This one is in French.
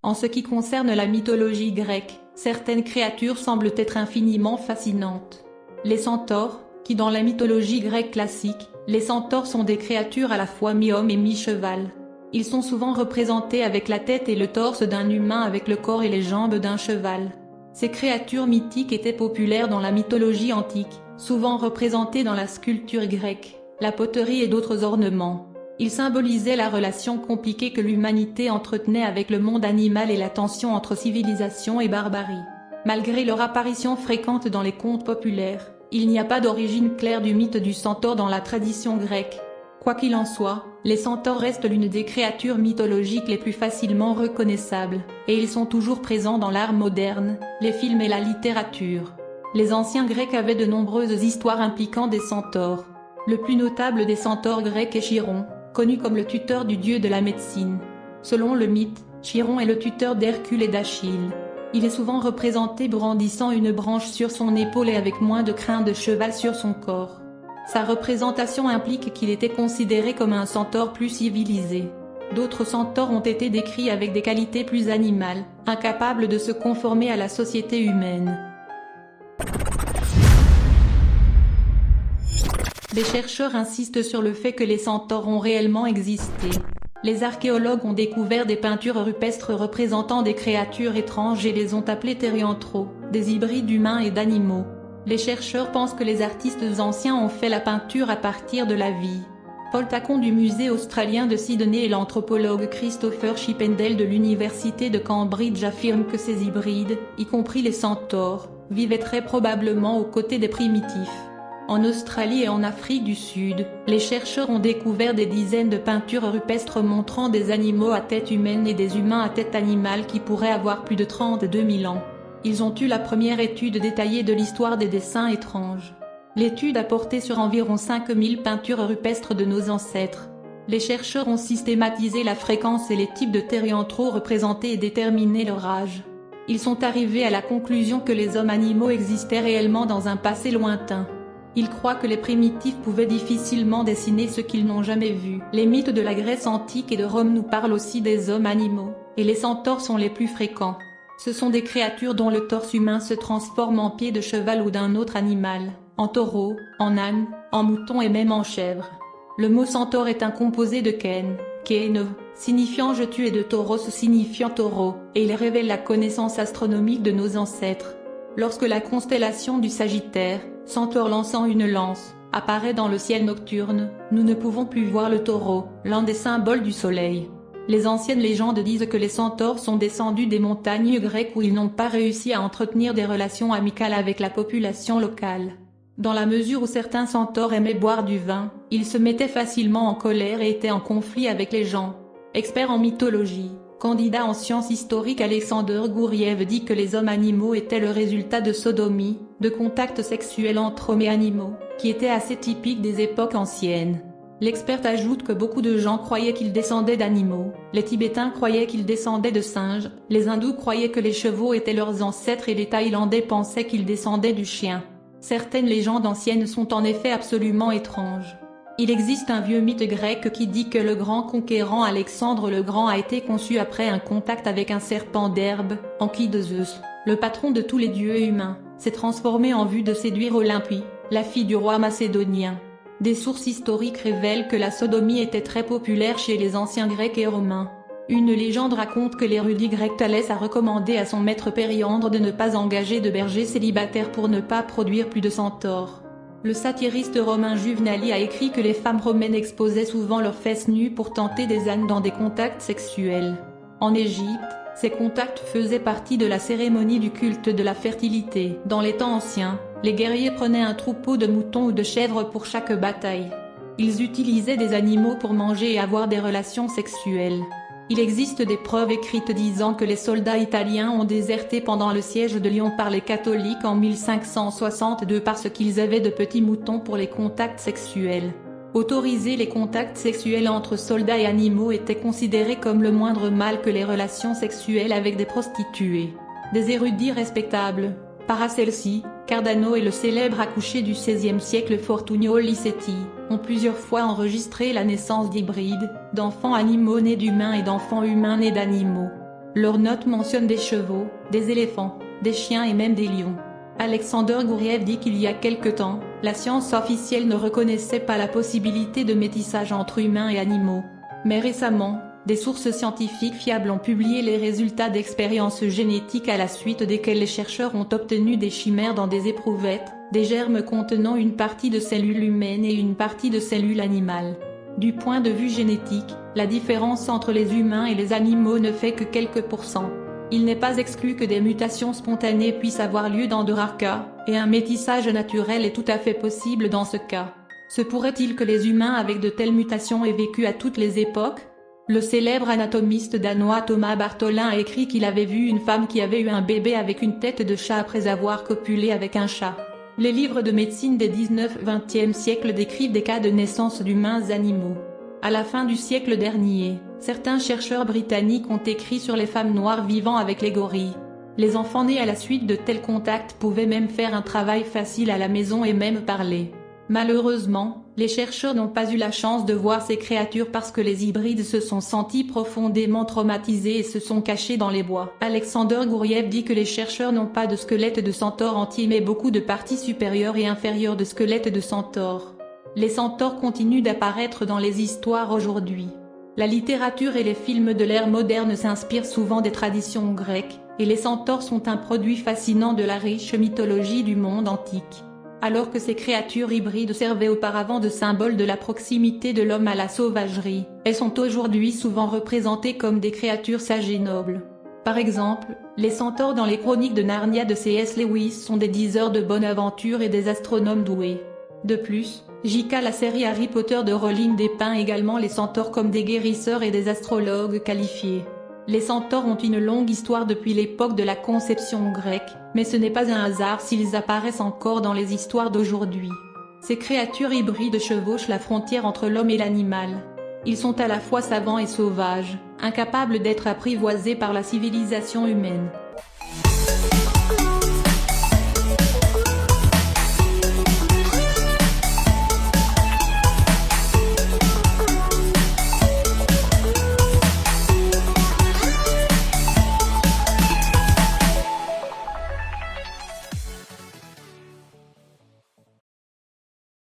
En ce qui concerne la mythologie grecque, certaines créatures semblent être infiniment fascinantes. Les centaures, qui dans la mythologie grecque classique, les centaures sont des créatures à la fois mi-homme et mi-cheval. Ils sont souvent représentés avec la tête et le torse d'un humain avec le corps et les jambes d'un cheval. Ces créatures mythiques étaient populaires dans la mythologie antique, souvent représentées dans la sculpture grecque, la poterie et d'autres ornements. Ils symbolisaient la relation compliquée que l'humanité entretenait avec le monde animal et la tension entre civilisation et barbarie. Malgré leur apparition fréquente dans les contes populaires, il n'y a pas d'origine claire du mythe du centaure dans la tradition grecque. Quoi qu'il en soit, les centaures restent l'une des créatures mythologiques les plus facilement reconnaissables, et ils sont toujours présents dans l'art moderne, les films et la littérature. Les anciens Grecs avaient de nombreuses histoires impliquant des centaures. Le plus notable des centaures grecs est Chiron, connu comme le tuteur du dieu de la médecine. Selon le mythe, Chiron est le tuteur d'Hercule et d'Achille. Il est souvent représenté brandissant une branche sur son épaule et avec moins de crins de cheval sur son corps. Sa représentation implique qu'il était considéré comme un centaure plus civilisé. D'autres centaures ont été décrits avec des qualités plus animales, incapables de se conformer à la société humaine. Les chercheurs insistent sur le fait que les centaures ont réellement existé. Les archéologues ont découvert des peintures rupestres représentant des créatures étranges et les ont appelées thérianthropes, des hybrides d'humains et d'animaux. Les chercheurs pensent que les artistes anciens ont fait la peinture à partir de la vie. Paul Tacon du musée australien de Sydney et l'anthropologue Christopher Chippendale de l'université de Cambridge affirment que ces hybrides, y compris les centaures, vivaient très probablement aux côtés des primitifs. En Australie et en Afrique du Sud, les chercheurs ont découvert des dizaines de peintures rupestres montrant des animaux à tête humaine et des humains à tête animale qui pourraient avoir plus de 32 000 ans. Ils ont eu la première étude détaillée de l'histoire des dessins étranges. L'étude a porté sur environ 5000 peintures rupestres de nos ancêtres. Les chercheurs ont systématisé la fréquence et les types de thérianthropes représentés et déterminé leur âge. Ils sont arrivés à la conclusion que les hommes animaux existaient réellement dans un passé lointain. Ils croient que les primitifs pouvaient difficilement dessiner ce qu'ils n'ont jamais vu. Les mythes de la Grèce antique et de Rome nous parlent aussi des hommes animaux, et les centaures sont les plus fréquents. Ce sont des créatures dont le torse humain se transforme en pied de cheval ou d'un autre animal, en taureau, en âne, en mouton et même en chèvre. Le mot centaure est un composé de ken, signifiant je tue et de tauros signifiant taureau, et il révèle la connaissance astronomique de nos ancêtres. Lorsque la constellation du Sagittaire, centaure lançant une lance, apparaît dans le ciel nocturne, nous ne pouvons plus voir le taureau, l'un des symboles du soleil. Les anciennes légendes disent que les centaures sont descendus des montagnes grecques où ils n'ont pas réussi à entretenir des relations amicales avec la population locale. Dans la mesure où certains centaures aimaient boire du vin, ils se mettaient facilement en colère et étaient en conflit avec les gens. Expert en mythologie, candidat en sciences historiques Alexander Gouriev dit que les hommes animaux étaient le résultat de sodomie, de contacts sexuels entre hommes et animaux, qui étaient assez typiques des époques anciennes. L'expert ajoute que beaucoup de gens croyaient qu'ils descendaient d'animaux, les Tibétains croyaient qu'ils descendaient de singes, les Hindous croyaient que les chevaux étaient leurs ancêtres et les Thaïlandais pensaient qu'ils descendaient du chien. Certaines légendes anciennes sont en effet absolument étranges. Il existe un vieux mythe grec qui dit que le grand conquérant Alexandre le Grand a été conçu après un contact avec un serpent d'herbe, Enki de Zeus, le patron de tous les dieux humains, s'est transformé en vue de séduire Olympie, la fille du roi macédonien. Des sources historiques révèlent que la sodomie était très populaire chez les anciens Grecs et Romains. Une légende raconte que l'érudit grec Thalès a recommandé à son maître Périandre de ne pas engager de berger célibataire pour ne pas produire plus de centaures. Le satiriste romain Juvenali a écrit que les femmes romaines exposaient souvent leurs fesses nues pour tenter des ânes dans des contacts sexuels. En Égypte, ces contacts faisaient partie de la cérémonie du culte de la fertilité. Dans les temps anciens, les guerriers prenaient un troupeau de moutons ou de chèvres pour chaque bataille. Ils utilisaient des animaux pour manger et avoir des relations sexuelles. Il existe des preuves écrites disant que les soldats italiens ont déserté pendant le siège de Lyon par les catholiques en 1562 parce qu'ils avaient de petits moutons pour les contacts sexuels. Autoriser les contacts sexuels entre soldats et animaux était considéré comme le moindre mal que les relations sexuelles avec des prostituées. Des érudits respectables, Paracelsi, Cardano et le célèbre accouché du XVIe siècle Fortunio Licetti, ont plusieurs fois enregistré la naissance d'hybrides, d'enfants animaux nés d'humains et d'enfants humains nés d'animaux. Leurs notes mentionnent des chevaux, des éléphants, des chiens et même des lions. Alexander Gouriev dit qu'il y a quelque temps, la science officielle ne reconnaissait pas la possibilité de métissage entre humains et animaux. Mais récemment, des sources scientifiques fiables ont publié les résultats d'expériences génétiques à la suite desquelles les chercheurs ont obtenu des chimères dans des éprouvettes, des germes contenant une partie de cellules humaines et une partie de cellules animales. Du point de vue génétique, la différence entre les humains et les animaux ne fait que quelques pourcents. Il n'est pas exclu que des mutations spontanées puissent avoir lieu dans de rares cas, et un métissage naturel est tout à fait possible dans ce cas. Se pourrait-il que les humains avec de telles mutations aient vécu à toutes les époques? Le célèbre anatomiste danois Thomas Bartholin a écrit qu'il avait vu une femme qui avait eu un bébé avec une tête de chat après avoir copulé avec un chat. Les livres de médecine des 19-20e siècles décrivent des cas de naissance d'humains animaux. À la fin du siècle dernier, certains chercheurs britanniques ont écrit sur les femmes noires vivant avec les gorilles. Les enfants nés à la suite de tels contacts pouvaient même faire un travail facile à la maison et même parler. Malheureusement, les chercheurs n'ont pas eu la chance de voir ces créatures parce que les hybrides se sont sentis profondément traumatisés et se sont cachés dans les bois. Alexander Gouriev dit que les chercheurs n'ont pas de squelette de centaure entier mais beaucoup de parties supérieures et inférieures de squelettes de centaure. Les centaures continuent d'apparaître dans les histoires aujourd'hui. La littérature et les films de l'ère moderne s'inspirent souvent des traditions grecques, et les centaures sont un produit fascinant de la riche mythologie du monde antique. Alors que ces créatures hybrides servaient auparavant de symbole de la proximité de l'homme à la sauvagerie, elles sont aujourd'hui souvent représentées comme des créatures sages et nobles. Par exemple, les centaures dans les chroniques de Narnia de C.S. Lewis sont des diseurs de bonne aventure et des astronomes doués. De plus, J.K. la série Harry Potter de Rowling dépeint également les centaures comme des guérisseurs et des astrologues qualifiés. Les centaures ont une longue histoire depuis l'époque de la conception grecque, mais ce n'est pas un hasard s'ils apparaissent encore dans les histoires d'aujourd'hui. Ces créatures hybrides chevauchent la frontière entre l'homme et l'animal. Ils sont à la fois savants et sauvages, incapables d'être apprivoisés par la civilisation humaine.